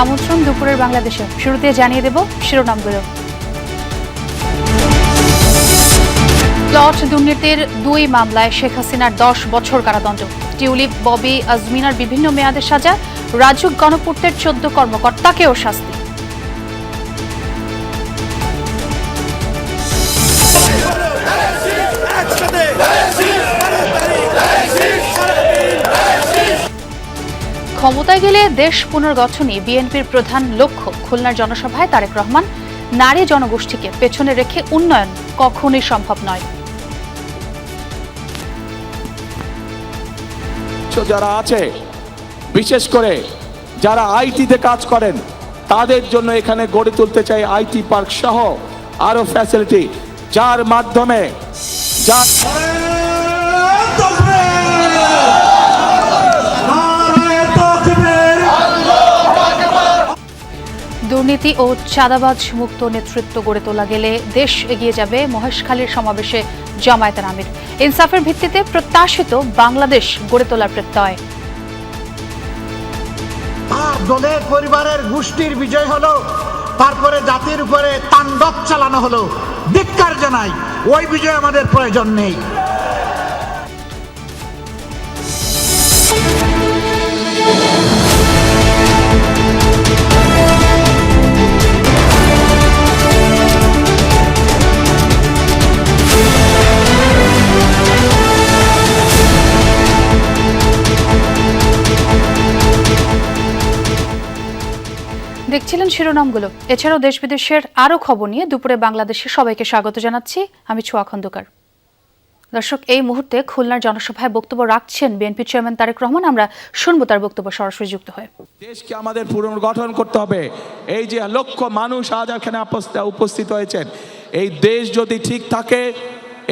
আমন্ত্রণ দুপুরের বাংলাদেশে। শুরুতে জানিয়ে দেব শিরোনামগুলো। প্লট দুর্নীতির 2 মামলায় শেখ হাসিনার 10 বছর কারাদণ্ড। টিউলিপ, ববি, আজমিনার বিভিন্ন মেয়াদে সাজা। রাজউক গণপূর্তের 14 কর্মকর্তাকেও শাস্তি। ক্ষমতায় গেলে দেশ পুনর্গঠনই বিএনপির প্রধান লক্ষ্য। খুলনার জনসভায় তারেক রহমান, নারী জনগোষ্ঠীকে পেছনে রেখে উন্নয়ন কখনোই সম্ভব নয়। যারা আছে, বিশেষ করে যারা আইটিতে কাজ করেন, তাদের জন্য এখানে গড়ে তুলতে চাই আইটি পার্ক সহ আরো ফ্যাসিলিটি, যার মাধ্যমে দুর্নীতি ও চাঁদাবাজ মুক্ত নেতৃত্ব গড়ে তোলা গেলে দেশ এগিয়ে যাবে, মহেশখালীর সমাবেশে জামায়াতের আমির। ইনসাফের ভিত্তিতে প্রত্যাশিত বাংলাদেশ গড়ে তোলার প্রত্যয়। দলের পরিবারের গোষ্ঠীর বিজয় হলো, তারপরে জাতির উপরে তাণ্ডব চালানো হলো। ধিক্কার জানাই, ওই বিজয় আমাদের প্রয়োজন নেই। দেখছিলেন শিরোনামগুলো। এছাড়াও দেশ বিদেশের আরো খবর নিয়ে দুপুরে বাংলাদেশে সবাইকে স্বাগত জানাচ্ছি। আমি ছোঁয়া খন্দকার। দর্শক, এই মুহূর্তে খুলনার জনসভায় বক্তব্য রাখছেন বিএনপি চেয়ারম্যান তারেক রহমান। আমরা শুনবো তার বক্তব্য সরাসরি যুক্ত হয়ে। দেশকে আমাদের পুনর্গঠন করতে হবে। এই যে লক্ষ মানুষ আজ এখানে উপস্থিত হয়েছেন, এই দেশ যদি ঠিক থাকে,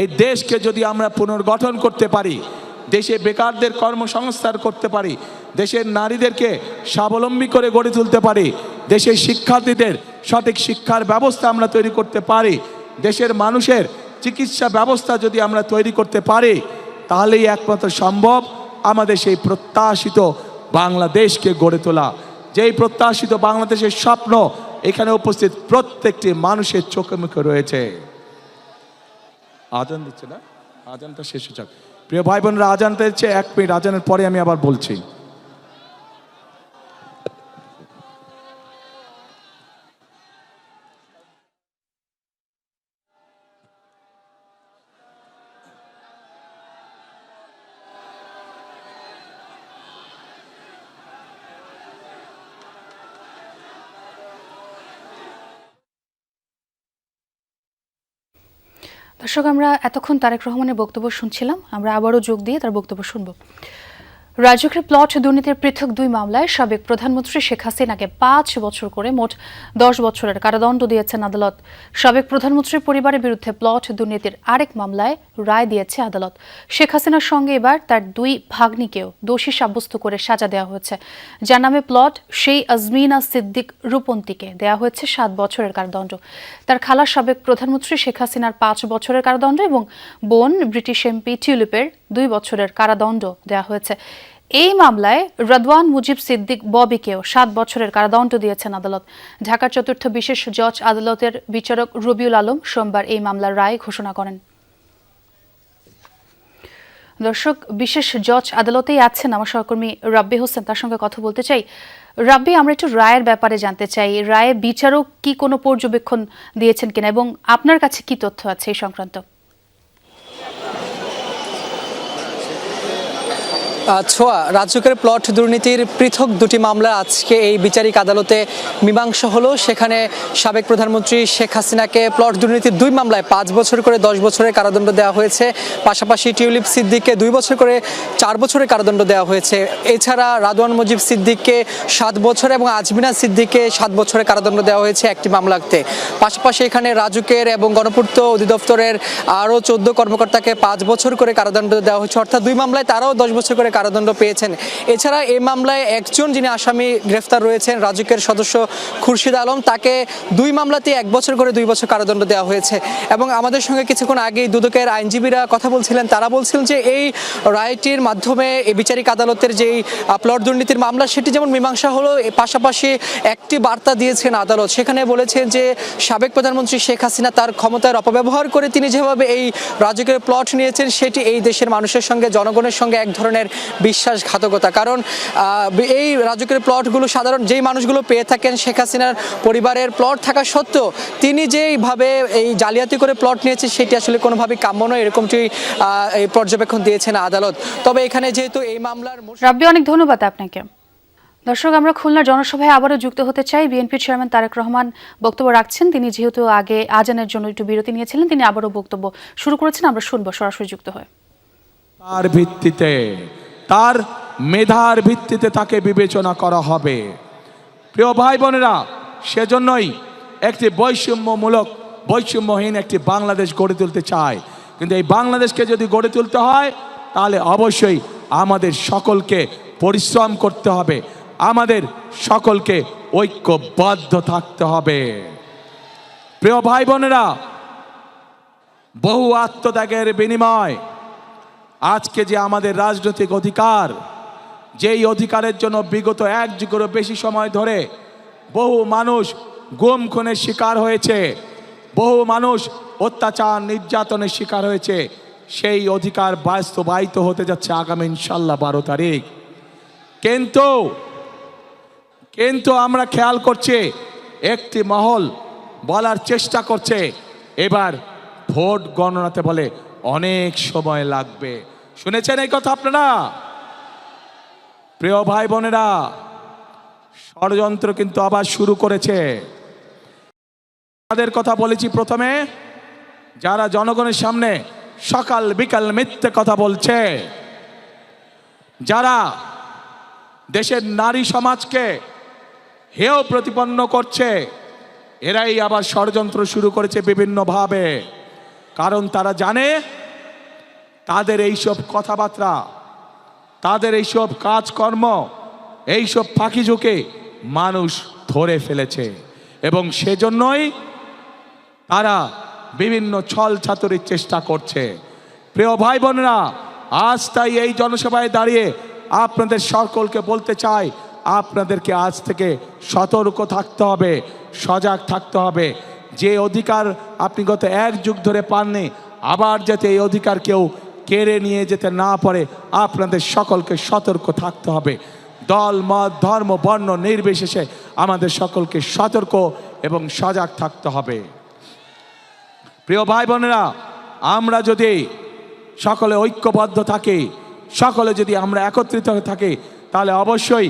এই দেশকে যদি আমরা পুনর্গঠন করতে পারি, দেশে বেকারদের কর্মসংস্থান করতে পারি, দেশের নারীদেরকে স্বাবলম্বী করে গড়ে তুলতে পারি, দেশের শিক্ষার্থীদের সঠিক শিক্ষার ব্যবস্থা আমরা তৈরি করতে পারি, দেশের মানুষের চিকিৎসা ব্যবস্থা যদি আমরা তৈরি করতে পারি, তাহলেই একমাত্র সম্ভব আমাদের সেই প্রত্যাশিত বাংলাদেশকে গড়ে তোলা। যেই প্রত্যাশিত বাংলাদেশের স্বপ্ন এখানে উপস্থিত প্রত্যেকটি মানুষের চোখে মুখে রয়েছে। আজান দিচ্ছে না, আজানটা শেষ হচ্ছে। প্রিয় ভাই বোনরা, আজান দিচ্ছে, 1 মিনিট, আজানের পরে আমি আবার বলছি। দর্শক, আমরা এতক্ষণ তারেক রহমানের বক্তব্য শুনছিলাম। আমরা আবারও যোগ দিয়ে তার বক্তব্য শুনব। রাজউকের প্লট দুর্নীতির পৃথক 2 মামলায় সাবেক প্রধানমন্ত্রী শেখ হাসিনাকে 5 বছর করে মোট 10 বছরের কারাদণ্ড দিয়েছেন আদালত। সাবেক প্রধানমন্ত্রীর পরিবারের বিরুদ্ধে প্লট দুর্নীতির আরেক মামলায় রায় দিয়েছে আদালত। শেখ হাসিনার সঙ্গে এবার তার 2 ভাগ্নিকেও দোষী সাব্যস্ত করে সাজা দেওয়া হয়েছে। যার নামে প্লট, সেই আজমিনা সিদ্দিক রূপন্তীকে দেওয়া হয়েছে 7 বছরের কারাদণ্ড। তার খালা সাবেক প্রধানমন্ত্রী শেখ হাসিনার 5 বছরের কারাদণ্ড এবং বোন ব্রিটিশ এমপি টিউলিপের 2 বছরের কারাদণ্ড দেওয়া হয়েছে। এই মামলায় রদওয়ান মুজিব সিদ্দিক ববিকেও 7 বছরের কারাদণ্ড দিয়েছেন আদালত। ঢাকার 4র্থ বিশেষ জজ আদালতের বিচারক রবিউল আলম সোমবার এই মামলার রায় ঘোষণা করেন। দর্শক, বিশেষ জজ আদালতেই আছেন আমার সহকর্মী রাব্বি হোসেন, তার সঙ্গে কথা বলতে চাই। রাব্বি, আমরা একটু রায়ের ব্যাপারে জানতে চাই। রায়ে বিচারক কি কোনো পর্যবেক্ষণ দিয়েছেন কিনা এবং আপনার কাছে কি তথ্য আছে এই সংক্রান্ত? ছোঁয়া, রাজউকের প্লট দুর্নীতির পৃথক 2টি মামলা আজকে এই বিচারিক আদালতে মীমাংসা হলো। সেখানে সাবেক প্রধানমন্ত্রী শেখ হাসিনাকে প্লট দুর্নীতির 2 মামলায় 5 বছর করে 10 বছরের কারাদণ্ড দেওয়া হয়েছে। পাশাপাশি টিউলিপ সিদ্দিককে 2 বছর করে 4 বছরের কারাদণ্ড দেওয়া হয়েছে। এছাড়া রদওয়ান মুজিব সিদ্দিককে 7 বছর এবং আজমিনা সিদ্দিককে 7 বছরের কারাদণ্ড দেওয়া হয়েছে একটি মামলাতে। পাশাপাশি এখানে রাজউকের এবং গণপূর্ত অধিদপ্তরের আরও 14 কর্মকর্তাকে 5 বছর করে কারাদণ্ড দেওয়া হয়েছে। অর্থাৎ 2 মামলায় তারাও 10 বছর করে কারাদণ্ড পেয়েছেন। এছাড়া এই মামলায় একজন যিনি আসামি গ্রেফতার রয়েছেন রাজুকের সদস্য খুরশিদ আলম, তাকে 2 মামলাতে 1 বছর করে 2 বছর কারাদণ্ড দেওয়া হয়েছে। এবং আমাদের সঙ্গে কিছুক্ষণ আগেই দুদকের আইনজীবীরা কথা বলছিলেন, তারা বলছিলেন যে এই রায়টির মাধ্যমে এই বিচারিক আদালতের যেই প্লট দুর্নীতির মামলা সেটি যেমন মীমাংসা হলো, পাশাপাশি একটি বার্তা দিয়েছেন আদালত, সেখানে বলেছেন যে সাবেক প্রধানমন্ত্রী শেখ হাসিনা তার ক্ষমতার অপব্যবহার করে তিনি যেভাবে এই রাজুকের প্লট নিয়েছেন সেটি এই দেশের মানুষের সঙ্গে, জনগণের সঙ্গে এক ধরনের বিশ্বাসঘাতকতা। কারণ এই রাজুকের প্লটগুলো সাধারণ যেই মানুষগুলো পেয়ে থাকেন শেখ হাসিনার পরিবারের প্লট থাকা সত্ত্বেও তিনি যেইভাবে এই জালিয়াতি করে প্লট নিয়েছে সেটি আসলে কোনোভাবেই কাম্য নয়, এরকমটি এই পর্যবেক্ষণ দিয়েছেন আদালত। তবে এখানে যেহেতু এই মামলার রাব্বি, অনেক ধন্যবাদ আপনাকে। দর্শক, আমরা খুলনার জনসভায় আবারও যুক্ত হতে চাই। বিএনপির চেয়ারম্যান তারেক রহমান বক্তব্য রাখছেন। তিনি যেহেতু আগে আজানের জন্য একটু বিরতি নিয়েছিলেন, তিনি আবারও বক্তব্য শুরু করেছেন। আমরা শুনবো সরাসরি যুক্ত হয়ে। তার ভিত্তিতে, তার মেধার ভিত্তিতে তাকে বিবেচনা করা হবে। প্রিয় ভাই বোনেরা, সেজন্যই একটি বৈষম্যহীন একটি বাংলাদেশ গড়ে তুলতে চায়। কিন্তু এই বাংলাদেশকে যদি গড়ে তুলতে হয় তাহলে অবশ্যই আমাদের সকলকে পরিশ্রম করতে হবে, আমাদের সকলকে ঐক্যবদ্ধ থাকতে হবে। প্রিয় ভাই বোনেরা, বহু আত্মত্যাগের বিনিময় আজকে যে আমাদের রাজনৈতিক অধিকার, যেই অধিকারের জন্য বিগত 1 যুগেরও বেশি সময় ধরে বহু মানুষ গুম খুনের শিকার হয়েছে, বহু মানুষ অত্যাচার নির্যাতনের শিকার হয়েছে, সেই অধিকার বাস্তবায়িত হতে যাচ্ছে আগামী ইনশাল্লাহ 12 তারিখ। কিন্তু আমরা খেয়াল করছি একটি মহল বলার চেষ্টা করছে এবার ভোট গণনাতে বলে অনেক সময় লাগবে। শুনেছেন এই কথা আপনারা? প্রিয় ভাই বোনেরা, ষড়যন্ত্র কিন্তু আবার শুরু করেছে। তাদের কথা বলেছি প্রথমে, যারা জনগণের সামনে সকাল বিকাল মিথ্যে কথা বলছে, যারা দেশের নারী সমাজকে হেয় প্রতিপন্ন করছে, এরাই আবার ষড়যন্ত্র শুরু করেছে বিভিন্নভাবে। কারণ তারা জানে তাদের এইসব কথাবার্তা, তাদের এইসব কাজকর্ম, এইসব ফাঁকি ঝুঁকে মানুষ ধরে ফেলেছে এবং সেজন্যই তারা বিভিন্ন ছল চাতুরির চেষ্টা করছে। প্রিয় ভাই বোনেরা, আজ তাই এই জনসভায় দাঁড়িয়ে আপনাদের সকলকে বলতে চাই, আপনাদেরকে আজ থেকে সতর্ক থাকতে হবে, সজাগ থাকতে হবে। যে অধিকার আপনি গত 1 যুগ ধরে পাননি, আবার যাতে এই অধিকার কেউ কেড়ে নিয়ে যেতে না পারে, আপনাদের সকলকে সতর্ক থাকতে হবে। দল মত ধর্ম বর্ণ নির্বিশেষে আমাদের সকলকে সতর্ক এবং সজাগ থাকতে হবে। প্রিয় ভাই বোনেরা, আমরা যদি সকলে ঐক্যবদ্ধ থাকি, সকলে যদি আমরা একত্রিত হয়ে থাকি, তাহলে অবশ্যই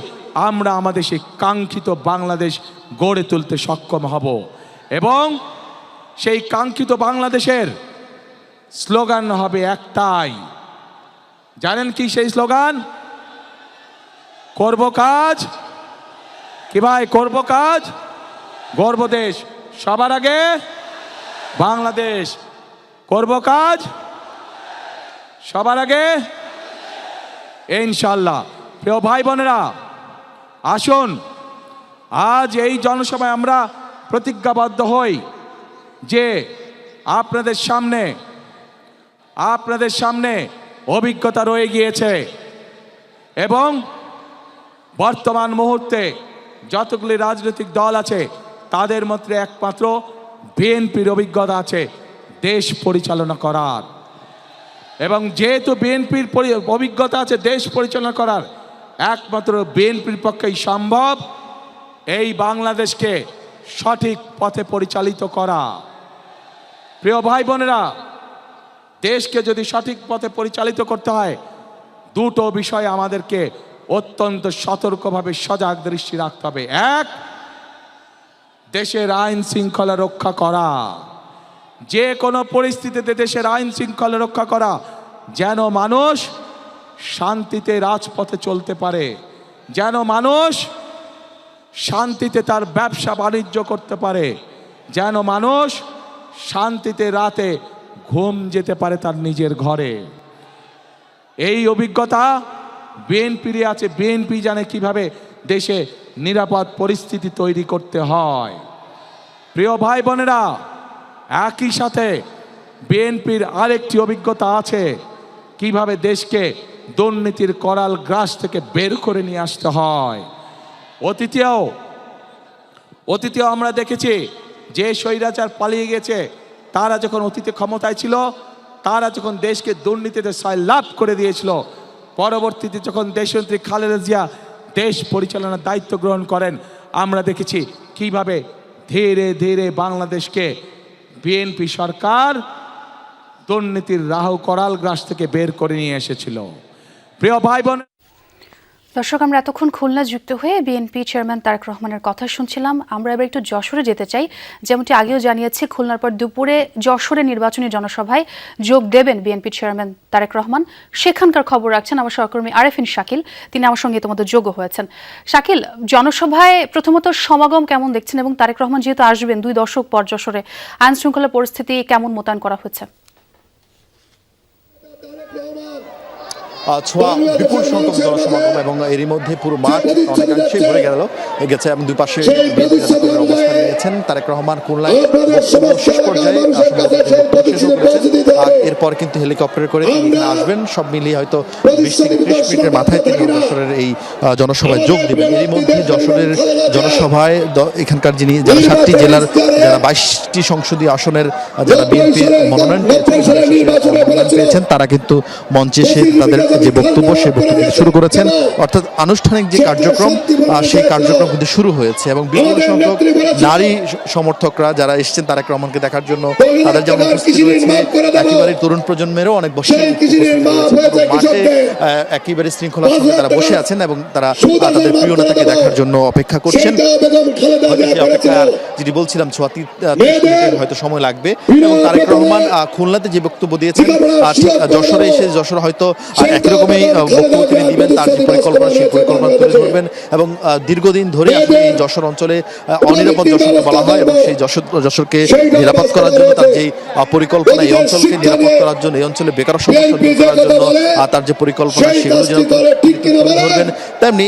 আমরা আমাদের সেই কাঙ্ক্ষিত বাংলাদেশ গড়ে তুলতে সক্ষম হব। এবং সেই কাঙ্ক্ষিত বাংলাদেশের স্লোগান হবে একটাই। জানেন কি সেই স্লোগান? করব কাজ, কি ভাই? করব কাজ, গর্ব দেশ, সবার আগে বাংলাদেশ। করব কাজ, সবার আগে ইনশাল্লাহ। প্রিয় ভাই বোনেরা, আসুন আজ এই জনসভায় আমরা প্রতিজ্ঞাবদ্ধ হই যে আপনাদের সামনে অভিজ্ঞতা রয়ে গিয়েছে এবং বর্তমান মুহূর্তে যতগুলি রাজনৈতিক দল আছে তাদের মধ্যে একমাত্র বিএনপির অভিজ্ঞতা আছে দেশ পরিচালনা করার। এবং যেহেতু বিএনপির অভিজ্ঞতা আছে দেশ পরিচালনা করার, একমাত্র বিএনপির পক্ষেই সম্ভব এই বাংলাদেশকে সঠিক পথে পরিচালিত করা। প্রিয় ভাই বোনেরা, দেশকে যদি সঠিক পথে পরিচালিত করতে হয়, দুটো বিষয় আমাদেরকে অত্যন্ত সতর্কভাবে সজাগ দৃষ্টি রাখতে হবে। এক, দেশের আইন শৃঙ্খলা রক্ষা করা, যে কোনো পরিস্থিতিতে দেশের আইন শৃঙ্খলা রক্ষা করা, যেন মানুষ শান্তিতে রাজপথে চলতে পারে, যেন মানুষ শান্তিতে তার ব্যবসা বাণিজ্য করতে পারে, যেন মানুষ শান্তিতে রাতে ঘুম যেতে পারে তার নিজের ঘরে। এই অভিজ্ঞতা বিএনপিরই আছে, বিএনপি জানে কিভাবে দেশে নিরাপদ পরিস্থিতি তৈরি করতে হয়। প্রিয় ভাই বোনেরা, একই সাথে বিএনপির আরেকটি অভিজ্ঞতা আছে কিভাবে দেশকে দুর্নীতির করাল গ্রাস থেকে বের করে নিয়ে আসতে হয়। অতীতেও আমরা দেখেছি যে স্বৈরাচার পালিয়ে গেছে, তারা যখন অতীতে ক্ষমতায় ছিল, তারা যখন দেশকে দুর্নীতিতে সয়লাভ করে দিয়েছিল, পরবর্তীতে যখন দেশনেত্রী খালেদা জিয়া দেশ পরিচালনার দায়িত্ব গ্রহণ করেন, আমরা দেখেছি কিভাবে ধীরে ধীরে বাংলাদেশকে বিএনপি সরকার দুর্নীতির রাহু করাল গ্রাস থেকে বের করে নিয়ে এসেছিল। প্রিয় ভাই বোন, দর্শক, আমরা এতক্ষণ খুলনা যুক্ত হয়ে বিএনপি চেয়ারম্যান তারেক রহমানের কথা শুনছিলাম। আমরা এবার একটু যশোরে যেতে চাই। যেমনটি আগেও জানিয়েছি, খুলনার পর দুপুরে যশোরে নির্বাচনী জনসভায় যোগ দেবেন বিএনপি চেয়ারম্যান তারেক রহমান। সেখানকার খবর রাখছেন আমার সহকর্মী আরেফিন শাকিল, তিনি আমার সঙ্গে ইতিমধ্যে যোগ্য হয়েছেন। শাকিল, জনসভায় প্রথমত সমাগম কেমন দেখছেন, এবং তারেক রহমান যেহেতু আসবেন 2 দশক পর যশোরে, আইন শৃঙ্খলা পরিস্থিতি কেমন মোতায়েন করা হয়েছে? ছোঁয়া বিপুল সংখ্যক জনসমাগম এবং এরই মধ্যে পুরো মাঠ অনেকাংশেই ভরে গেছে এবং দুই পাশে অবস্থান নিয়েছেন। তারেক রহমান খুলনায় শেষ পর্যায়ে আর এরপর কিন্তু হেলিকপ্টারে করে তিনি এখানে আসবেন। সব মিলিয়ে হয়তো 20 থেকে 30 মিনিটের মাথায় তিনি যশোরের এই জনসভায় যোগ দেবেন। এরই মধ্যে যশোরের জনসভায় এখানকার যারা 7টি জেলার যারা 22টি সংসদীয় আসনের যারা বিএনপির মনোনয়ন পেয়েছেন, তারা কিন্তু মঞ্চে এসে তাদের যে বক্তব্য সেই বক্তব্য শুরু করেছেন। অর্থাৎ আনুষ্ঠানিক যে কার্যক্রম সেই কার্যক্রম কিন্তু শুরু হয়েছে এবং বিপুল সংখ্যক নারী সমর্থকরা যারা এসেছেন তারেক রহমানকে দেখার জন্য, তাদের যেমন উপস্থিতি রয়েছে, একেবারে তরুণ প্রজন্মেরও অনেক বসে মাঠে একেবারে শৃঙ্খলার সঙ্গে তারা বসে আছেন এবং তারা তাদের প্রিয় নেতাকে দেখার জন্য অপেক্ষা করছেন। যেটি বলছিলাম, 30 মিনিটের হয়তো সময় লাগবে এবং তারেক রহমান খুলনাতে যে বক্তব্য দিয়েছেন, ঠিক যশোরে এসে যশোর হয়তো একই রকমই বক্তব্য তিনি দিবেন। তার যে পরিকল্পনা সেই পরিকল্পনা তুলে ধরবেন এবং দীর্ঘদিন ধরে আসলে এই যশোর অঞ্চলে অনিরাপদ যশোরকে বলা হয় এবং সেই যশোরকে নিরাপদ করার জন্য তার যে পরিকল্পনা, এই অঞ্চলকে নিরাপদ করার জন্য, এই অঞ্চলে বেকার সমস্যা দূর করার জন্য তার যে পরিকল্পনা সেগুলো যেন তুলে ধরবেন। তেমনি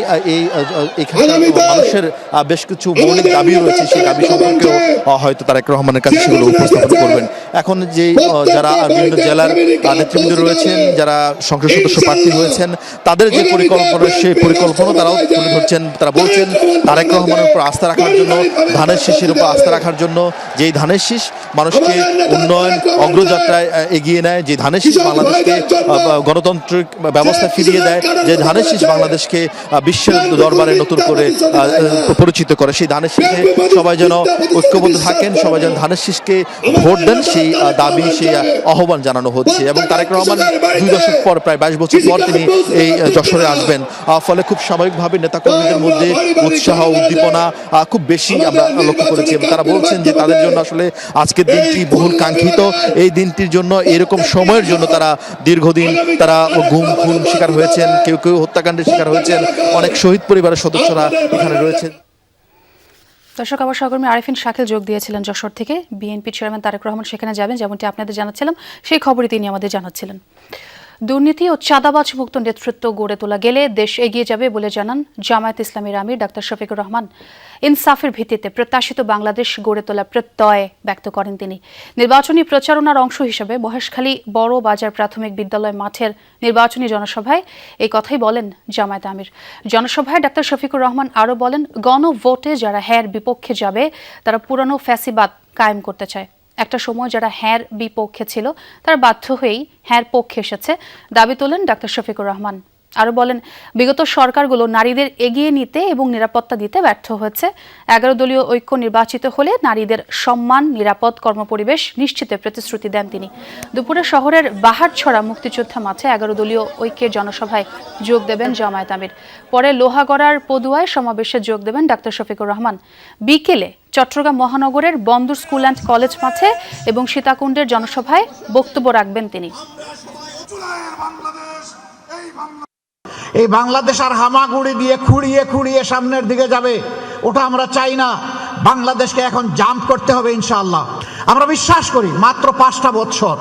এখানকার মানুষের বেশ কিছু মৌলিক দাবি রয়েছে, সেই দাবি সম্পর্কেও হয়তো তারেক রহমানের কাছে সেগুলো উপস্থাপন করবেন। এখন যে যারা বিভিন্ন জেলার নেতৃবৃন্দ রয়েছেন, যারা সংসদ সদস্য প্রার্থী হয়েছেন, তাদের যে পরিকল্পনা সেই পরিকল্পনা তারাও তুলে ধরছেন। তারা বলছেন তারেক রহমানের উপর আস্থা রাখার জন্য, ধানের শীষের উপর আস্থা রাখার জন্য, যেই ধানের শীষ মানুষকে উন্নয়ন অগ্রযাত্রায় এগিয়ে নেয়, যে ধানের শীষ বাংলাদেশকে গণতান্ত্রিক ব্যবস্থা ফিরিয়ে দেয়, যে ধানের শীষ বাংলাদেশকে বিশ্বের দরবারে নতুন করে পরিচিত করে, সেই ধানের শীষে সবাই যেন ঐক্যবদ্ধ থাকেন, সবাই যেন ধানের শীষকে ভোট দেন, সেই দাবি, সেই আহ্বান জানানো হচ্ছে। এবং তারেক রহমান 2 দশক পর, প্রায় 22 বছর পর তিনি এই যশোরে আসবেন। ফলে খুব স্বাভাবিকভাবে নেতাকর্মীদের মধ্যে উৎসাহ উদ্দীপনা খুব বেশি আমরা লক্ষ্য করেছি এবং তারা বলছেন যে তাদের জন্য আসলে আজকের দিনটি বহুল কাঙ্ক্ষিত। এই দিনটির জন্য, এরকম সময়ের জন্য তারা দীর্ঘদিন তারা গুম খুন শিকার হয়েছেন, কেউ কেউ হত্যাকাণ্ডের শিকার হয়েছেন, অনেক শহীদ পরিবারের সদস্যরা এখানে রয়েছেন। দর্শক, আমার সহকর্মী আরেফিন শাকিল যোগ দিয়েছিলেন যশোর থেকে। বিএনপি চেয়ারম্যান তারেক রহমান সেখানে যাবেন, যেমনটি আপনাদের জানাচ্ছিলাম, সেই খবরই তিনি আমাদের জানাচ্ছিলেন। দুর্নীতি ও চাঁদাবাজ মুক্ত নেতৃত্ব গড়ে তোলা গেলে দেশ এগিয়ে যাবে বলে জানান জামায়াত ইসলামীর আমির ডাক্তার শফিকুর রহমান। ইনসাফের ভিত্তিতে প্রত্যাশিত বাংলাদেশ গড়ে তোলার প্রত্যয় ব্যক্ত করেন তিনি। নির্বাচনী প্রচারণার অংশ হিসেবে মহেশখালী বড় বাজার প্রাথমিক বিদ্যালয় মাঠের নির্বাচনী জনসভায় এই কথাই বলেন জামায়াত আমির। জনসভায় ডাক্তার শফিকুর রহমান আরও বলেন, গণভোটে যারা হ্যার বিপক্ষে যাবে তারা পুরানো ফ্যাসিবাদ কায়েম করতে চায়। একটা সময় যারা হ্যার বিপক্ষে ছিল তারা বাধ্য হয়েই হ্যার পক্ষে এসেছে, দাবি তোলেন ডাক্তার শফিকুর রহমান। আরও বলেন, বিগত সরকারগুলো নারীদের এগিয়ে নিতে এবং নিরাপত্তা দিতে ব্যর্থ হয়েছে। 11 দলীয় ঐক্য নির্বাচিত হলে নারীদের সম্মান, নিরাপদ কর্মপরিবেশ নিশ্চিতের প্রতিশ্রুতি দেন তিনি। দুপুরে শহরের বাহারছড়া মুক্তিযোদ্ধা মাঠে 11 দলীয় ঐক্যের জনসভায় যোগ দেবেন জামায়াত আমির। পরে লোহাগড়ার পদুয়ায় সমাবেশে যোগ দেবেন ডাক্তার শফিকুর রহমান। বিকেলে চট্টগ্রাম মহানগরের বন্দর স্কুল অ্যান্ড কলেজ মাঠে এবং সীতাকুণ্ডের জনসভায় বক্তব্য রাখবেন তিনি। এই বাংলাদেশ আর হামাগুড়ি দিয়ে খুঁড়িয়ে খুঁড়িয়ে সামনের দিকে যাবে, ওটা আমরা চাই না। বাংলাদেশকে এখন জাম্প করতে হবে ইনশাআল্লাহ। আমরা বিশ্বাস করি মাত্র 5টা বছর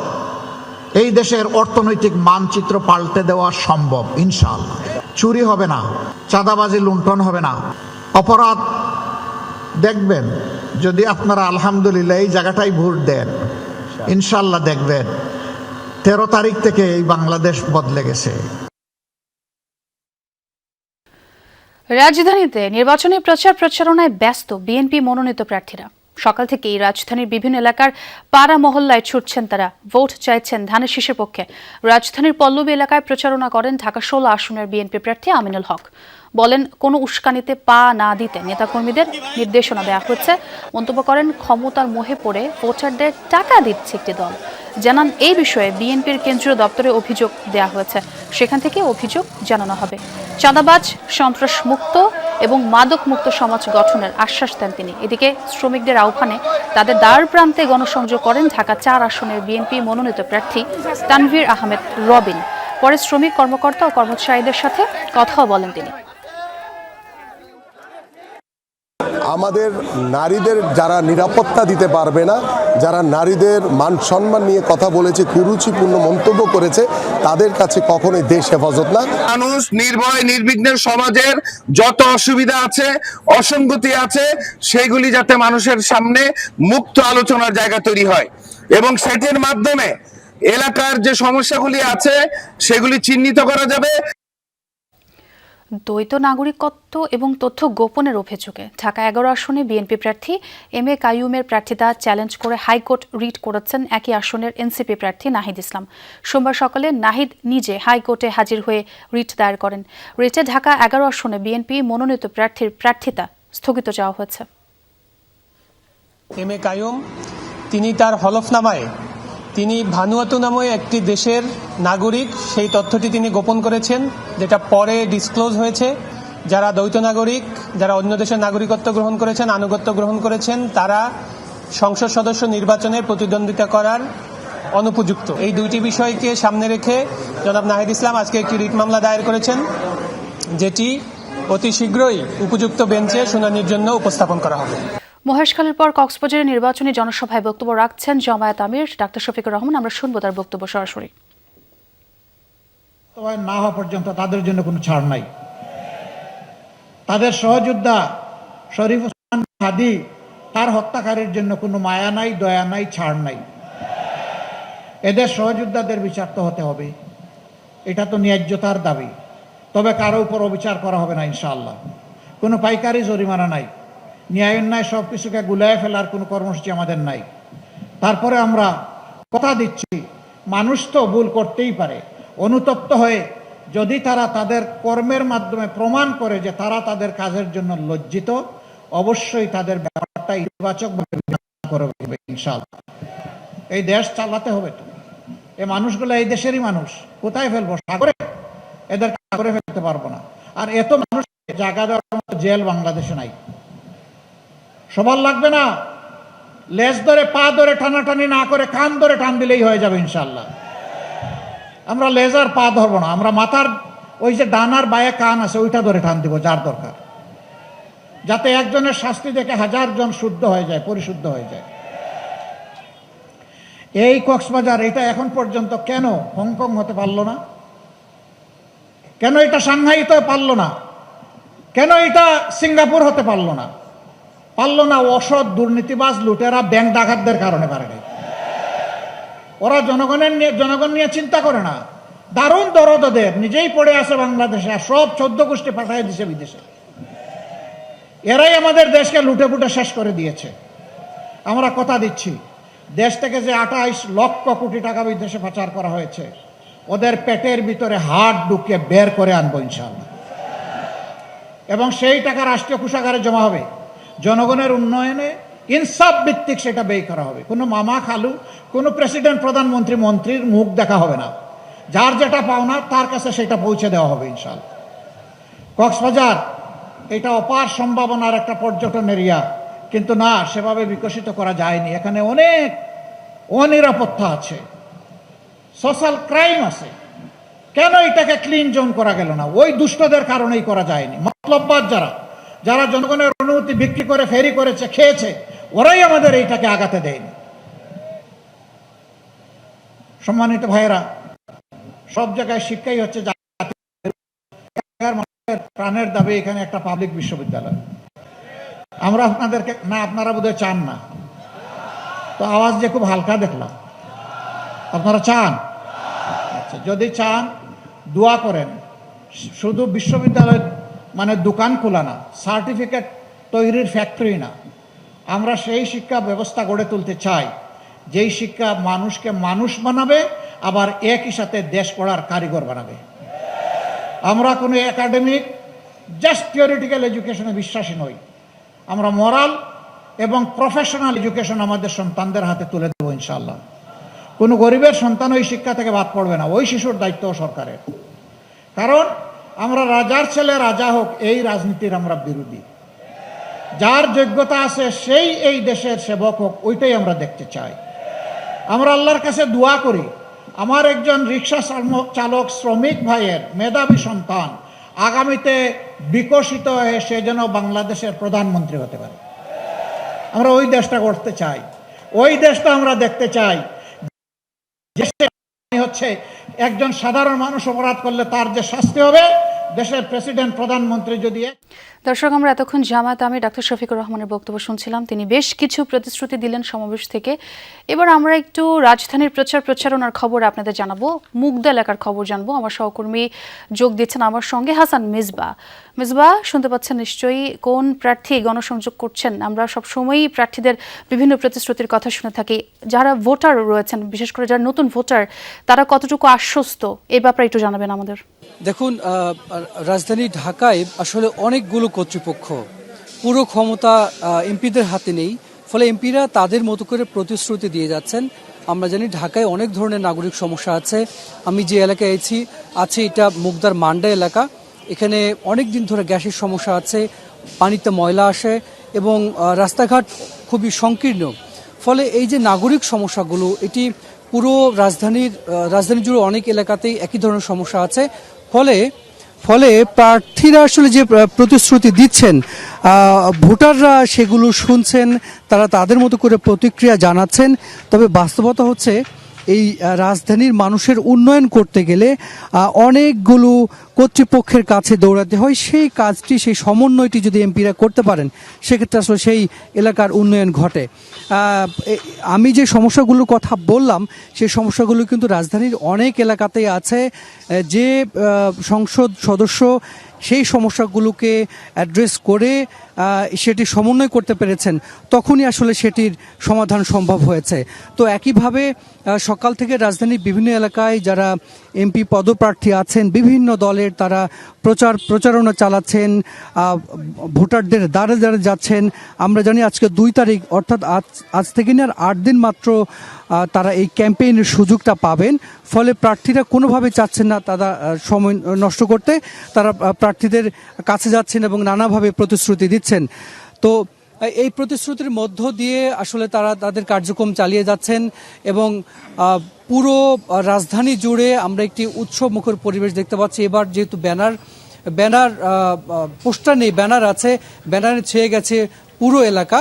এই দেশের অর্থনৈতিক মানচিত্র পাল্টে দেওয়া সম্ভব ইনশাআল্লাহ। চুরি হবে না, চাঁদাবাজি লুণ্ঠন হবে না। অপরাধ দেখবেন, যদি আপনারা আলহামদুলিল্লাহ এই জায়গাটাই ভোট দেন, ইনশাল্লাহ দেখবেন 13 তারিখ থেকে এই বাংলাদেশ বদলে গেছে। রাজধানীতে নির্বাচনী প্রচারণায় ব্যস্ত বিএনপি মনোনীত প্রার্থীরা। সকাল থেকেই রাজধানীর বিভিন্ন এলাকার পাড়া মহল্লায় ছুটছেন তারা, ভোট চাইছেন ধানের শীষের পক্ষে। রাজধানীর পল্লবী এলাকায় প্রচারণা করেন ঢাকা 16 আসনের বিএনপি প্রার্থী আমিনুল হক। বলেন, কোনো উস্কানিতে পা না দিতে নেতাকর্মীদের নির্দেশনা দেওয়া হচ্ছে। মন্তব্য করেন, ক্ষমতার মোহে পড়ে ভোটারদের টাকা দিচ্ছে একটি দল। জানান, এই বিষয়ে বিএনপির কেন্দ্রীয় দপ্তরে অভিযোগ দেওয়া হয়েছে, সেখান থেকে অভিযোগ জানানো হবে। চাঁদাবাজ, সন্ত্রাস মুক্ত এবং মাদক মুক্ত সমাজ গঠনের আশ্বাস দেন তিনি। এদিকে শ্রমিকদের আহ্বানে তাদের দ্বার প্রান্তে গণসংযোগ করেন ঢাকা 4 আসনের বিএনপি মনোনীত প্রার্থী তানভীর আহমেদ রবিন। পরে শ্রমিক কর্মকর্তা ও কর্মচারীদের সাথে কথাও বলেন তিনি। আমাদের নারীদের যারা নিরাপত্তা দিতে পারবে না, যারা নারীদের মান সম্মান নিয়ে কথা বলেছে, কুরুচিপূর্ণ মন্তব্য করেছে, তাদের কাছে কখনোই দেশ হেফাজত না। মানুষ নির্ভয় নির্বিঘ্নে সমাজের যত অসুবিধা আছে, অসঙ্গতি আছে, সেগুলি যাতে মানুষের সামনে মুক্ত আলোচনার জায়গা তৈরি হয় এবং সেটির মাধ্যমে এলাকার যে সমস্যাগুলি আছে সেগুলি চিহ্নিত করা যাবে। দ্বৈত নাগরিকত্ব এবং তথ্য গোপনের অভিযোগে ঢাকা 11 আসনে বিএনপি প্রার্থী এম.এ. কাইয়ুমের প্রার্থিতা চ্যালেঞ্জ করে হাইকোর্ট রিট করেছেন একই আসনের এনসিপি প্রার্থী নাহিদ ইসলাম। সোমবার সকালে নাহিদ নিজে হাইকোর্টে হাজির হয়ে রিট দায়ের করেন। রিটে ঢাকা 11 আসনে বিএনপি মনোনীত প্রার্থীর প্রার্থিতা স্থগিত চাওয়া হয়েছে। এম.এ. কাইয়ুম তিনি তার হলফনামায় তিনি ভানুয়াতু নামে একটি দেশের নাগরিক, সেই তথ্যটি তিনি গোপন করেছেন, যেটা পরে ডিসক্লোজ হয়েছে। যারা দ্বৈত নাগরিক, যারা অন্য দেশের নাগরিকত্ব গ্রহণ করেছেন, আনুগত্য গ্রহণ করেছেন, তারা সংসদ সদস্য নির্বাচনে প্রতিদ্বন্দ্বিতা করার অনুপযুক্ত। এই দুইটি বিষয়কে সামনে রেখে জনাব নাহিদ ইসলাম আজকে একটি রিট মামলা দায়ের করেছেন, যেটি অতি শীঘ্রই উপযুক্ত বেঞ্চে শুনানির জন্য উপস্থাপন করা হবে। মহেশখালীর পর কক্সবাজারের নির্বাচনী জনসভায় বক্তব্য রাখছেন জামায়াত আমির ডাক্তার শফিকুর রহমান। আমরা শুনবো তার বক্তব্য সরাসরি। না হওয়া পর্যন্ত তাদের জন্য কোনো ছাড় নাই। তাদের সহযোদ্ধা শরীফ ওসমান হাদি, তার হত্যাকারীর জন্য কোনো মায়া নাই, দয়া নাই, ছাড় নাই। এদের সহযোদ্ধাদের বিচার তো হতে হবে, এটা তো ন্যায্যতার দাবি। তবে কারো উপর অবিচার করা হবে না ইনশাআল্লাহ। কোনো পাইকারি জরিমানা নাই, ন্যায় অন্যায় সব কিছুকে গুলায় ফেলার কোনো কর্মসূচি আমাদের নাই। তারপরে আমরা কথা দিচ্ছি, মানুষ তো ভুল করতেই পারে। অনুতপ্ত হয়ে যদি তারা তাদের কর্মের মাধ্যমে প্রমাণ করে যে তারা তাদের কাজের জন্য লজ্জিত, অবশ্যই তাদের ব্যাপারটা ইতিবাচকভাবে করবে ইনশাআল্লাহ। এই দেশ চালাতে হবে তো। এই মানুষগুলো এই দেশেরই মানুষ, কোথায় ফেলবো? সাগরে? এদের সাগরে ফেলতে পারবো না। আর এত মানুষ জায়গা দেওয়ার মতো জেল বাংলাদেশে নাই। সবার লাগবে না, লেজ ধরে পা ধরে টানাটানি না করে কান ধরে টান দিলেই হয়ে যাবে ইনশাআল্লাহ। আমরা লেজার পা ধরবো না, আমরা মাথার ওই যে ডানার বায়ে কান আছে ওইটা ধরে টান দিব যার দরকার, যাতে একজনের শাস্তি দেখে 1000 জন শুদ্ধ হয়ে যায়, পরিশুদ্ধ হয়ে যায়। এই কক্সবাজার এটা এখন পর্যন্ত কেন হংকং হতে পারলো না? কেন এটা সাংহাই হতে পারলো না? কেন এটা সিঙ্গাপুর হতে পারলো না? পারলো না অসৎ দুর্নীতিবাজ লুটেরা ব্যাংক ডাকাতদের কারণে পারে নাই। ওরা জনগণ নিয়ে চিন্তা করে না। দারুণ দরদ ওদের, নিজেই পড়ে আছে বাংলাদেশে, আর সব 14 গোষ্ঠী পাঠায় দিছে বিদেশে। এরাই আমাদের দেশকে লুটে পুটে শেষ করে দিয়েছে। আমরা কথা দিচ্ছি, দেশ থেকে যে 28 লক্ষ কোটি টাকা বিদেশে পাচার করা হয়েছে, ওদের পেটের ভিতরে হাত ঢুকে বের করে আনবো ইনশাআল্লাহ। এবং সেই টাকা রাষ্ট্রীয় কোষাগারে জমা হবে, জনগণের উন্নয়নে ইনসাফ ভিত্তিক সেটা ব্যয় করা হবে। কোনো মামা খালু, কোনো প্রেসিডেন্ট, প্রধানমন্ত্রী, মন্ত্রীর মুখ দেখা হবে না। যার যেটা পাওনা তার কাছে সেটা পৌঁছে দেওয়া হবে ইনশাআল্লাহ। কক্সবাজার এটা অপার সম্ভাবনার একটা পর্যটন এরিয়া, কিন্তু না, সেভাবে বিকশিত করা যায়নি। এখানে অনেক অনিরাপত্তা আছে, সোশ্যাল ক্রাইম আছে। কেন এটাকে ক্লিন জোন করা গেল না? ওই দুষ্টদের কারণেই করা যায়নি। মতলববাদ যারা জনগণের অনুমতি বিক্রি করে ফেরি করেছে, খেয়েছে, ওরাই আমাদের এইটাকে আগাতে দেয়নি। সম্মানিত ভাইয়েরা, সব জায়গায় শিক্ষাই হচ্ছে প্রাণের দাবি এখানে একটা পাবলিক বিশ্ববিদ্যালয়। আমরা আপনাদেরকে না, আপনারা বোধহয় চান না, তো আওয়াজ যে খুব হালকা দেখলাম। আপনারা চান? আচ্ছা, যদি চান দোয়া করেন। শুধু বিশ্ববিদ্যালয় মানে দোকান খোলা না, সার্টিফিকেট তৈরির ফ্যাক্টরি না, আমরা সেই শিক্ষা ব্যবস্থা গড়ে তুলতে চাই যেই শিক্ষা মানুষকে মানুষ বানাবে, আবার একই সাথে দেশ গড়ার কারিগর বানাবে। আমরা কোনো একাডেমিক জাস্ট থিওরিটিক্যাল এডুকেশনে বিশ্বাসী নই। আমরা মোরাল এবং প্রফেশনাল এডুকেশন আমাদের সন্তানদের হাতে তুলে দেবো ইনশাআল্লাহ। কোনো গরিবের সন্তান ওই শিক্ষা থেকে বাদ পড়বে না, ওই শিশুর দায়িত্ব সরকারের। কারণ আমরা রাজার ছেলে রাজা হোক, এই রাজনীতির আমরা বিরোধী। যার যোগ্যতা আছে সেই এই দেশের সেবক হোক, ওইটাই আমরা দেখতে চাই। আমরা আল্লাহর কাছে দোয়া করি আমার একজন রিক্সা চালক শ্রমিক ভাইয়ের মেধাবী সন্তান আগামীতে বিকশিত হয়ে সে যেন বাংলাদেশের প্রধানমন্ত্রী হতে পারে। আমরা ওই দেশটা করতে চাই, ওই দেশটা আমরা দেখতে চাই হচ্ছে একজন সাধারণ মানুষ অপরাধ করলে তার যে শাস্তি হবে, দেশের প্রেসিডেন্ট প্রধানমন্ত্রী যদি। দর্শক, আমরা এতক্ষণ জামায়াত আমির ডাক্তার শফিকুর রহমানের বক্তব্য শুনছিলাম। তিনি বেশ কিছু প্রতিশ্রুতি দিলেন সমাবেশ থেকে। এবার আমরা একটু রাজধানীর প্রচারণার খবর আপনাদের জানাবো, মুগদা এলাকার খবর জানবো। আমার সহকর্মী যোগ দিচ্ছেন আমার সঙ্গে, হাসান মিসবা। মিসবা, শুনতে পাচ্ছেন নিশ্চয়ই কোন প্রার্থী গণসংযোগ করছেন? আমরা সবসময়ই প্রার্থীদের বিভিন্ন প্রতিশ্রুতির কথা শুনে থাকি। যারা ভোটার রয়েছেন, বিশেষ করে যারা নতুন ভোটার, তারা কতটুকু আশ্বস্ত, এই ব্যাপারে একটু জানাবেন আমাদের। দেখুন, রাজধানী ঢাকায় আসলে অনেকগুলো কর্তৃপক্ষ, পুরো ক্ষমতা এমপিদের হাতে নেই, ফলে এমপিরা তাদের মতো করে প্রতিশ্রুতি দিয়ে যাচ্ছেন। আমরা জানি ঢাকায় অনেক ধরনের নাগরিক সমস্যা আছে। আমি যে এলাকায় আছি এটা মুগদার মান্ডা এলাকা। এখানে অনেক দিন ধরে গ্যাসের সমস্যা আছে, পানিতে ময়লা আসে এবং রাস্তাঘাট খুবই সংকীর্ণ। ফলে এই যে নাগরিক সমস্যাগুলো, এটি পুরো রাজধানী জুড়ে অনেক এলাকাতেই একই ধরনের সমস্যা আছে। ফলে প্রার্থীরা আসলে যে প্রতিশ্রুতি দিচ্ছেন, ভোটাররা সেগুলো শুনছেন, তারা তাদের মতো করে প্রতিক্রিয়া জানাচ্ছেন। তবে বাস্তবতা হচ্ছে এই রাজধানীর মানুষের উন্নয়ন করতে গেলে অনেকগুলো কর্তৃপক্ষের কাছে দৌড়াতে হয়। সেই কাজটি, সেই সমন্বয়টি যদি এমপিরা করতে পারেন, সেক্ষেত্রে আসলে সেই এলাকার উন্নয়ন ঘটে। আমি যে সমস্যাগুলোর কথা বললাম, সেই সমস্যাগুলো কিন্তু রাজধানীর অনেক এলাকাতেই আছে। যে সংসদ সদস্য সেই সমস্যাগুলোকে অ্যাড্রেস করে সেটি সমন্বয় করতে পেরেছেন, তখনই আসলে সেটির সমাধান সম্ভব হয়েছে। তো একইভাবে সকাল থেকে রাজধানীর বিভিন্ন এলাকায় যারা এমপি পদপ্রার্থী আছেন, বিভিন্ন দলের, তারা প্রচারণা চালাচ্ছেন, ভোটারদের দ্বারে দ্বারে যাচ্ছেন। আমরা জানি আজকে 2 তারিখ, অর্থাৎ আজ থেকে নিয়ে আর 8 দিন মাত্র তারা এই ক্যাম্পেইনের সুযোগটা পাবেন। ফলে প্রার্থীরা কোনোভাবে চাচ্ছেন না তারা সময় নষ্ট করতে, তারা প্রার্থীদের কাছে যাচ্ছেন এবং নানাভাবে প্রতিশ্রুতি দিচ্ছেন। তো এই প্রতিশ্রুতির মধ্য দিয়ে আসলে তারা তাদের কার্যক্রম চালিয়ে যাচ্ছেন এবং পুরো রাজধানী জুড়ে আমরা একটি উৎসবমুখর পরিবেশ দেখতে পাচ্ছি। এবার যেহেতু ব্যানার পোস্টার নেই, ব্যানার আছে, ব্যানারে ছেয়ে গেছে পুরো এলাকা।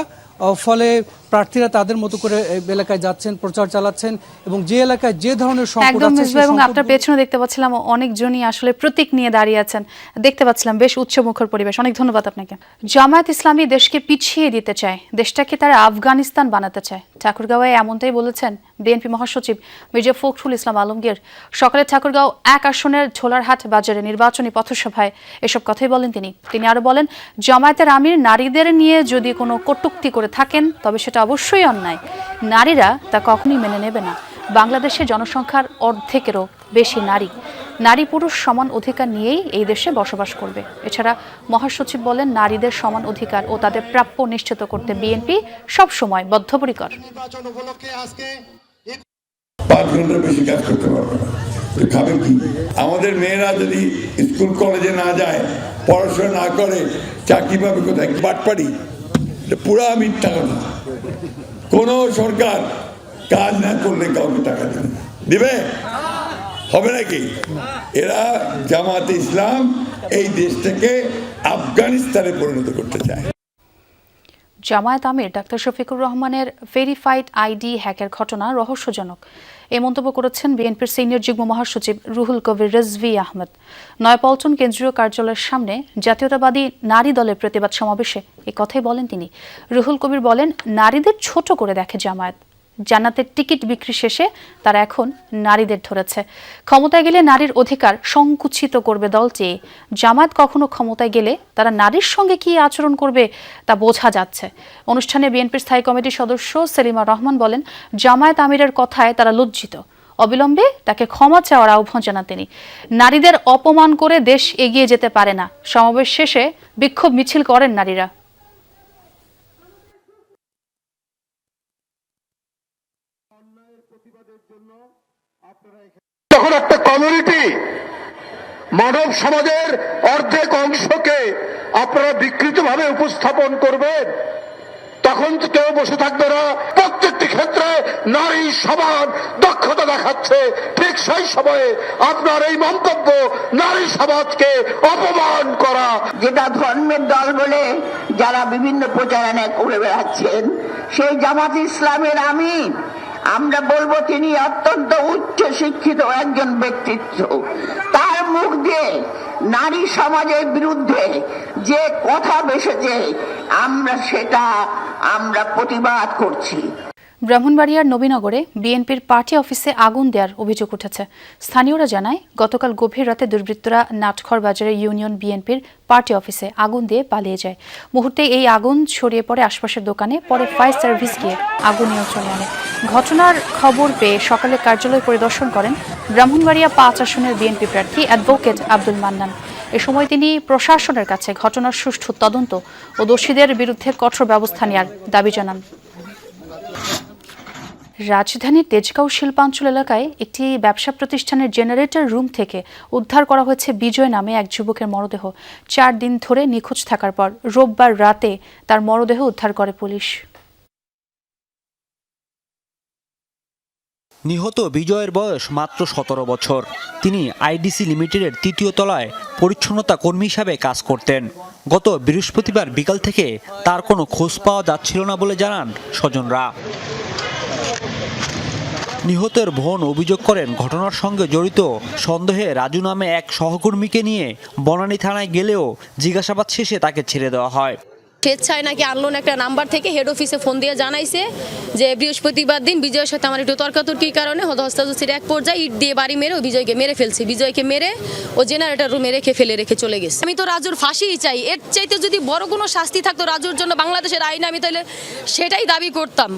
ফলে প্রার্থীরা তাদের মতো করে এলাকায় যাচ্ছেন, প্রচার চালাচ্ছেন এবং যে এলাকায় যে ধরনের সংকট আছে, এবং আপনার পেছনে দেখতে পাচ্ছিলাম অনেকজনই আসলে প্রতীক নিয়ে দাঁড়িয়ে আছেন, দেখতে পাচ্ছিলাম বেশ উৎসবমুখর পরিবেশ। অনেক ধন্যবাদ আপনাকে। জামায়াত ইসলামী দেশকে পিছিয়ে দিতে চায়, দেশটাকে তারা আফগানিস্তান বানাতে চায়। ঠাকুরগাঁওয়ে এমনটাই বলেছেন বিএনপি মহাসচিব মির্জা ফখরুল ইসলাম আলমগীর। সকালে ঠাকুরগাঁও 1 আসনের ঝোলারহাট বাজারে নির্বাচনী পথসভায় এসব কথাই বলেন তিনি আরো বলেন, জামায়াতের আমির নারীদের নিয়ে যদি কোনো কটূক্তি করে থাকেন, তবে সেটা অবশ্যই অন্যায়। নারীরা তা কখনোই মেনে নেবে না। বাংলাদেশের জনসংখ্যার অর্ধেকেরও বেশি নারী পুরুষ সমান অধিকার নিয়েই এই দেশে বসবাস করবে। এছাড়া মহাসচিব বলেন, নারীদের সমান অধিকার ও তাদের প্রাপ্য নিশ্চিত করতে বিএনপি সবসময় বদ্ধপরিকর। 5 ঘন্টার বেশি কাজ করতে পারবে না, খাবে কি? আমাদের মেয়েরা যদি স্কুল কলেজে না যায়, পড়াশোনা না করে, চাকরি পাবে কোথায়? বাটপাড়ি, পুরা মিথ্যা কথা। কোন সরকার কাজ না করলে কাউকে টাকা দিবে? হবে নাকি? এরা জামাতে ইসলাম এই দেশটাকে আফগানিস্তানে পরিণত করতে চায়। জামায়াত আমির ডাক্তার শফিকুর রহমানের ভেরিফাইড আইডি হ্যাকের ঘটনা রহস্যজনক। এই মন্তব্য করেছেন বিএনপির সিনিয়র যুগ্ম মহাসচিব রুহুল কবির রিজভী আহমেদ। নয়াপল্টন কেন্দ্রীয় কার্যালয়ের সামনে জাতীয়তাবাদী নারী দলের প্রতিবাদ সমাবেশে এই কথাই বলেন তিনি। রুহুল কবির বলেন, নারীদের ছোট করে দেখে জামায়াত। জান্নাতের টিকিট বিক্রি শেষে তারা এখন নারীদের ধরেছে। ক্ষমতায় গেলে নারীর অধিকার সংকুচিত করবে দলটি। জামায়াত কখনো ক্ষমতায় গেলে তারা নারীর সঙ্গে কি আচরণ করবে তা বোঝা যাচ্ছে। অনুষ্ঠানে বিএনপির স্থায়ী কমিটির সদস্য সেলিমা রহমান বলেন, জামায়াত আমিরের কথায় তারা লজ্জিত। অবিলম্বে তাকে ক্ষমা চাওয়ার আহ্বান জানান তিনি। নারীদের অপমান করে দেশ এগিয়ে যেতে পারে না। সমাবেশ শেষে বিক্ষোভ মিছিল করেন নারীরা। তখন একটা কমিউনিটি মানব সমাজের অর্ধেক অংশকে আপনারা বিকৃতভাবে উপস্থাপন করবেন, তখন তো কেউ বসে থাকবে না। প্রত্যেকটি ক্ষেত্রে নারী সমান দক্ষতা দেখাচ্ছে, ঠিক সেই সময়ে আপনার এই মন্তব্য নারী সমাজকে অপমান করা। যেটা ধর্মের দল বলে যারা বিভিন্ন প্রচারণা করে বেড়াচ্ছেন, সেই জামাত ইসলামের আমির, আমরা বলবো তিনি অত্যন্ত উচ্চ শিক্ষিত একজন ব্যক্তিত্ব। তার মুখ দিয়ে নারী সমাজের বিরুদ্ধে যে কথা ভেসেছে, আমরা প্রতিবাদ করছি। ব্রাহ্মণবাড়িয়ার নবীনগরে বিএনপির পার্টি অফিসে আগুন দেওয়ার অভিযোগ উঠেছে। স্থানীয়রা জানায়, গতকাল গভীর রাতে দুর্বৃত্তরা নাটখর বাজারে ইউনিয়ন বিএনপির পার্টি অফিসে আগুন দিয়ে পালিয়ে যায়। মুহূর্তে এই আগুন ছড়িয়ে পড়ে আশপাশের দোকানে, পরে ফায়ার সার্ভিস গিয়ে আগুন নিয়ন্ত্রণে আনে। ঘটনার খবর পেয়ে সকালে কার্যালয় পরিদর্শন করেন ব্রাহ্মণবাড়িয়া 5 আসনের বিএনপি প্রার্থী অ্যাডভোকেট আব্দুল মান্নান। এ সময় তিনি প্রশাসনের কাছে ঘটনার সুষ্ঠু তদন্ত ও দোষীদের বিরুদ্ধে কঠোর ব্যবস্থা নেওয়ার দাবি জানান। রাজধানীর তেজগাঁও শিল্পাঞ্চল এলাকায় একটি ব্যবসা প্রতিষ্ঠানের জেনারেটর রুম থেকে উদ্ধার করা হয়েছে বিজয় নামে এক যুবকের মরদেহ। 4 দিন ধরে নিখোঁজ থাকার পর রোববার রাতে তার মরদেহ উদ্ধার করে পুলিশ। নিহত বিজয়ের বয়স মাত্র 17 বছর। তিনি আইডিসি লিমিটেডের 3য় তলায় পরিচ্ছন্নতা কর্মী হিসাবে কাজ করতেন। গত বৃহস্পতিবার বিকাল থেকে তার কোনো খোঁজ পাওয়া যাচ্ছিল না বলে জানান স্বজনরা। নিহতের বোন অভিযোগ করেন, ঘটনার সঙ্গে জড়িত সন্দেহে রাজু নামে এক সহকর্মীকে নিয়ে বনানী থানায় গেলেও জিজ্ঞাসাবাদ শেষে তাকে ছেড়ে দেওয়া হয়। স্বেচ্ছায় নাকি আনলোন একটা নাম্বার থেকে হেড অফিসে ফোন দিয়ে জানাইছে যে বৃহস্পতিবার দিন বিজয়ের সাথে আমার একটু তর্কাতর্কির কারণে হস্তাধস্তির এক পর্যায়ে ইট দিয়ে বাড়ি মেরে বিজয়কে মেরে ফেলছে। বিজয়কে মেরে ও জেনারেটর রুমে রেখে চলে গেছে। আমি তো রাজুর ফাঁসিই চাই। এর চাইতে যদি বড় কোনো শাস্তি থাকতো রাজুর জন্য বাংলাদেশের আইনে, আমি তাহলে সেটাই দাবি করতাম।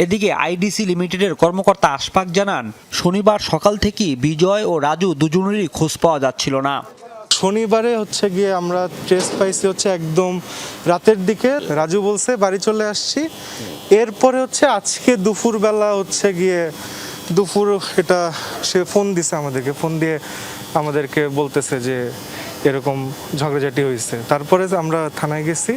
এদিকে আইডিসি লিমিটেডের কর্মকর্তা আশফাক জানান, শনিবার সকাল থেকেই বিজয় ও রাজু দুজনেরই খোঁজ পাওয়া যাচ্ছিল না। শনিবারে গিয়ে আমরা ট্রেস পাইছি একদম রাতের দিকে। রাজু বলছে বাড়ি চলে আসছি। এরপরে আজকে দুপুরবেলা গিয়ে এটা সে ফোন দিছে আমাদেরকে, ফোন দিয়ে আমাদেরকে বলতেছে যে এরকম ঝগড়াঝাটি হয়েছে। তারপরে আমরা থানায় গেছি।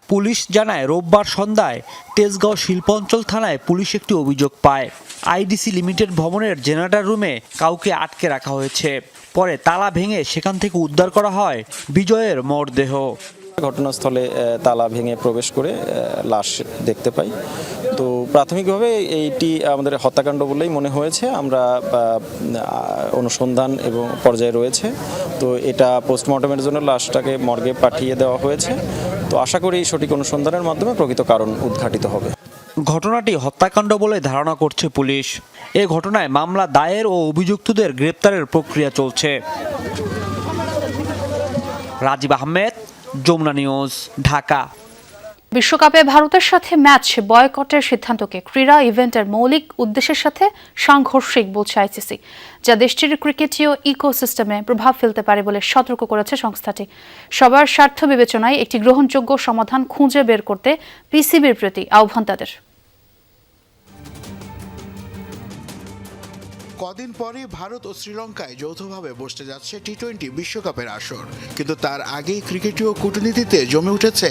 পুলিশ জানায়, রোববার সন্ধ্যায় তেজগাঁও শিল্পাঞ্চল থানায় পুলিশ একটি অভিযোগ পায়। আইডিসি লিমিটেড ভবনের জেনারেটর রুমে কাউকে আটকে রাখা হয়েছে। পরে তালা ভেঙে সেখান থেকে উদ্ধার করা হয় বিজয়ের মরদেহ। ঘটনাস্থলে তালা ভেঙে প্রবেশ করে লাশ দেখতে পাই। তো প্রাথমিকভাবে এইটি আমাদের হত্যাকাণ্ড বলেই মনে হয়েছে। আমরা অনুসন্ধান এবং পর্যায়ে রয়েছে। তো এটা পোস্টমর্টমের জন্য লাশটাকে মর্গে পাঠিয়ে দেওয়া হয়েছে। তো আশা করি সঠিক অনুসন্ধানের মাধ্যমে প্রকৃত কারণ উদ্ঘাটিত হবে। ঘটনাটি হত্যাকাণ্ড বলে ধারণা করছে পুলিশ। এ ঘটনায় মামলা দায়ের ও অভিযুক্তদের গ্রেপ্তারের প্রক্রিয়া চলছে। রাজীব আহমেদ, যমুনা নিউজ, ঢাকা। বিশ্বকাপে ভারতের সাথে ম্যাচ বয়কটের সিদ্ধান্তকে ক্রীড়া ইভেন্টের মৌলিক উদ্দেশ্যের সাথে সাংঘর্ষিক বলছে আইসিসি, যা দেশটির ক্রিকেটীয় ইকোসিস্টেমে প্রভাব ফেলতে পারে বলে সতর্ক করেছে সংস্থাটি। সবার স্বার্থ বিবেচনায় একটি গ্রহণযোগ্য সমাধান খুঁজে বের করতে পিসিবির প্রতি আহ্বান তাদের। কদিন পরে ভারত ও শ্রীলঙ্কায় যৌথভাবে বসতে যাচ্ছে টি-20 বিশ্বকাপের আসর, কিন্তু তার আগেই ক্রিকেটীয় কূটনীতিতে জমে উঠেছে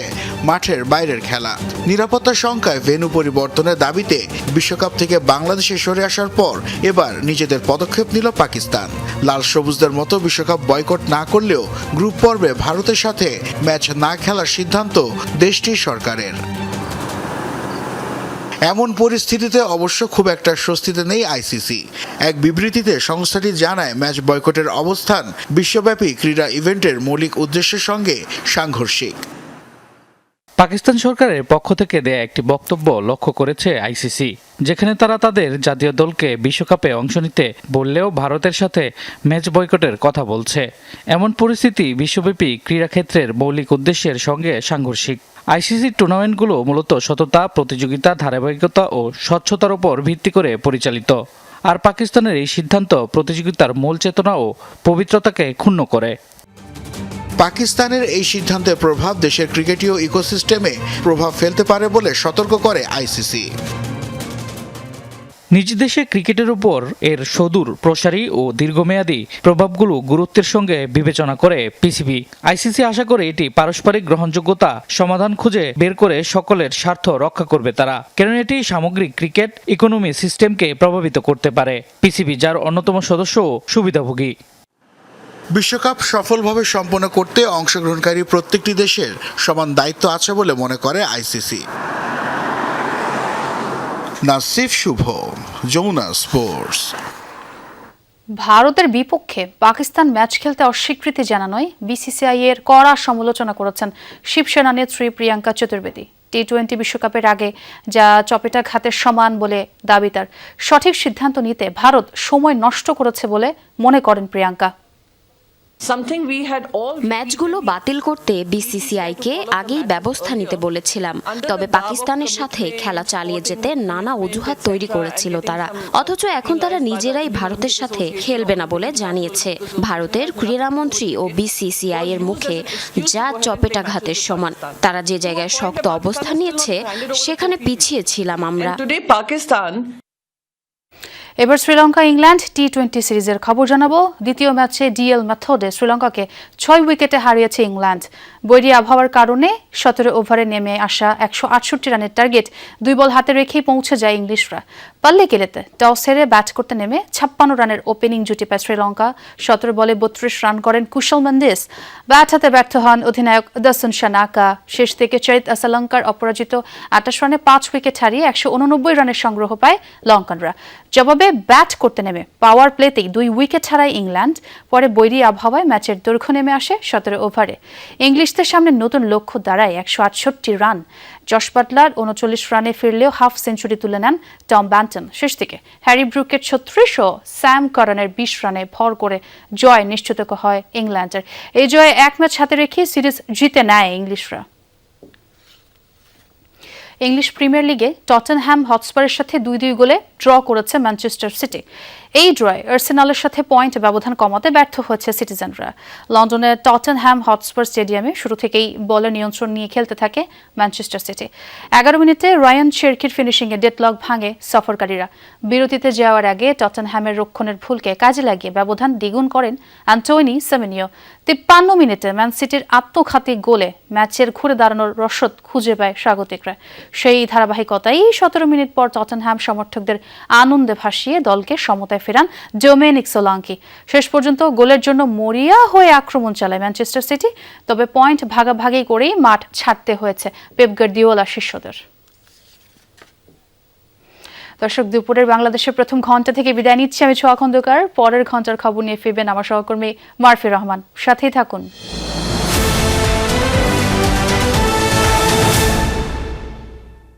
মাঠের বাইরের খেলা। নিরাপত্তার শঙ্কায় ভেন্যু পরিবর্তনের দাবিতে বিশ্বকাপ থেকে বাংলাদেশে সরে আসার পর এবার নিজেদের পদক্ষেপ নিল পাকিস্তান। লাল সবুজদের মতো বিশ্বকাপ বয়কট না করলেও গ্রুপ পর্বে ভারতের সাথে ম্যাচ না খেলার সিদ্ধান্ত দেশটির সরকারের। এমন পরিস্থিতিতে অবশ্য খুব একটা স্বস্তিতে নেই আইসিসি। এক বিবৃতিতে সংস্থাটি জানায় ম্যাচ বয়কটের অবস্থান বিশ্বব্যাপী ক্রীড়া ইভেন্টের মৌলিক উদ্দেশ্যের সঙ্গে সাংঘর্ষিক। পাকিস্তান সরকারের পক্ষ থেকে দেয়া একটি বক্তব্য লক্ষ্য করেছে আইসিসি, যেখানে তারা তাদের জাতীয় দলকে বিশ্বকাপে অংশ নিতে বললেও ভারতের সাথে ম্যাচ বয়কটের কথা বলছে। এমন পরিস্থিতি বিশ্বব্যাপী ক্রীড়াক্ষেত্রের মৌলিক উদ্দেশ্যের সঙ্গে সাংঘর্ষিক। আইসিসি টুর্নামেন্টগুলো মূলত সততা, প্রতিযোগিতা, ধারাবাহিকতা ও স্বচ্ছতার উপর ভিত্তি করে পরিচালিত। আর পাকিস্তানের এই সিদ্ধান্ত প্রতিযোগিতার মূল চেতনা ও পবিত্রতাকে ক্ষুণ্ণ করে। পাকিস্তানের এই সিদ্ধান্তের প্রভাব দেশের ক্রিকেটীয় ইকোসিস্টেমে প্রভাব ফেলতে পারে বলে সতর্ক করে আইসিসি। নিজ দেশে ক্রিকেটের উপর এর সুদূর প্রসারী ও দীর্ঘমেয়াদী প্রভাবগুলো গুরুত্বের সঙ্গে বিবেচনা করে পিসিবি। আইসিসি আশা করে এটি পারস্পরিক গ্রহণযোগ্যতা সমাধান খুঁজে বের করে সকলের স্বার্থ রক্ষা করবে তারা, কারণ এটি সামগ্রিক ক্রিকেট ইকোনমি সিস্টেমকে প্রভাবিত করতে পারে। পিসিবি যার অন্যতম সদস্য ও সুবিধাভোগী। বিশ্বকাপ সফলভাবে সম্পন্ন করতে অংশগ্রহণকারী প্রত্যেকটি দেশের সমান দায়িত্ব আছে বলে মনে করে আইসিসি। নাসিফ শুভ, যমুনা স্পোর্টস। ভারতের বিপক্ষে পাকিস্তান ম্যাচ খেলতে অস্বীকৃতি জানানোয় বিসিসিআই এর কড়া সমালোচনা করেছেন শিবসেনা নেত্রী প্রিয়াঙ্কা চতুর্বেদী। টি-20 বিশ্বকাপের আগে যা চপেটাঘাতের সমান বলে দাবি তার। সঠিক সিদ্ধান্ত নিতে ভারত সময় নষ্ট করেছে বলে মনে করেন প্রিয়াঙ্কা। ম্যাচগুলো বাতিল করতে বিসিসিআইকে আগেই ব্যবস্থা নিতে বলেছিলাম, তবে পাকিস্তানের সাথে খেলা চালিয়ে যেতে নানা অজুহাত তৈরি করেছিল তারা। অথচ এখন তারা নিজেরাই ভারতের সাথে খেলবে না বলে জানিয়েছে। ভারতের ক্রীড়ামন্ত্রী ও বিসিসিআই এর মুখে যা চপেটাঘাতের সমান। তারা যে জায়গায় শক্ত অবস্থান নিয়েছে সেখানে পিছিয়ে ছিলাম আমরা। এবার শ্রীলঙ্কা ইংল্যান্ড টি-20 সিরিজের খবর জানাবো। দ্বিতীয় ম্যাচে ডিএল মেথডে শ্রীলঙ্কাকে 6 উইকেটে হারিয়েছে ইংল্যান্ড। বৈরী আবহাওয়ার কারণে 17 ওভারে নেমে আসা 168 রানের টার্গেট 2 বল হাতে রেখেই পৌঁছে যায় ইংলিশরা। পাল্লেকেলেতে টস হেরে ব্যাট করতে নেমে 56 রানের ওপেনিং জুটি পায় শ্রীলঙ্কা। 17 বলে 32 রান করেন কুশল মেন্ডিস। ব্যাট হাতে ব্যর্থ হন অধিনায়ক দাসুন সানাকা। শেষ থেকে চরিত আসালঙ্কার অপরাজিত 28 রানে 5 উইকেট হারিয়ে 189 রানের সংগ্রহ পায় লঙ্কানরা। জবাবে ব্যাট করতে নেমে পাওয়ার প্লেতেই 2 উইকেট হারায় ইংল্যান্ড। পরে বৈরী আবহাওয়ায় ম্যাচের দৈর্ঘ্য নেমে আসে 17 ওভারে। ইংলিশদের সামনে নতুন লক্ষ্য দাঁড়ায় 168 রান। জশ বাটলার 39 রানে ফিরলেও হাফ সেঞ্চুরি তুলে নেন টম ব্যান্টন। শেষ দিকে হ্যারি ব্রুকের 36 ও স্যাম কারানের 20 রানে ভর করে জয় নিশ্চিত হয় ইংল্যান্ডের। এই জয়ে 1 ম্যাচ হাতে রেখে সিরিজ জিতে নেয় ইংলিশরা। ইংলিশ প্রিমিয়ার লিগে টটেনহ্যাম হটস্পারের সাথে 2-2 গোলে ড্র করেছে ম্যানচেস্টার সিটি। এই ড্রয়ে আর্সেনালের সাথে পয়েন্ট ব্যবধান কমাতে ব্যর্থ হয়েছে সিটিজেনরা। লন্ডনের টটেনহ্যাম হটস্পার স্টেডিয়ামে শুরু থেকেই বলের নিয়ন্ত্রণ নিয়ে খেলতে থাকে ম্যানচেস্টার সিটি। 11 মিনিটে রায়ান শেরকির ফিনিশিংয়ে ডেডলক ভাঙে সফরকারীরা। বিরতিতে যাওয়ার আগে টটেনহ্যামের রক্ষণের ভুলকে কাজে লাগিয়ে ব্যবধান দ্বিগুণ করেন অ্যান্টোনি সেমেনিও। 53 মিনিটে ম্যান সিটির আত্মঘাতী গোলে ম্যাচের ঘুরে দাঁড়ানোর রসদ খুঁজে পায় স্বাগতিকরা। সেই ধারাবাহিকতাই 17 মিনিট পর টটেনহ্যাম সমর্থকদের আনন্দে ভাসিয়ে দলকে সমতায় ফেরান ডোমেনিক সোলাঙ্কি। শেষ পর্যন্ত গোলের জন্য মরিয়া হয়ে আক্রমণ চালায় ম্যানচেস্টার সিটি। তবে পয়েন্ট ভাগাভাগি করেই মাঠ ছাড়তে হয়েছে পেপ গার্দিওলা শিষ্যদের। দর্শক, দুপুরের বাংলাদেশের প্রথম ঘন্টা থেকে বিদায় নিচ্ছি আমি ছোঁয়া খন্দকার। পরের ঘন্টার খবর নিয়ে ফিরবেন আমার সহকর্মী মারফি রহমান। সাথেই থাকুন।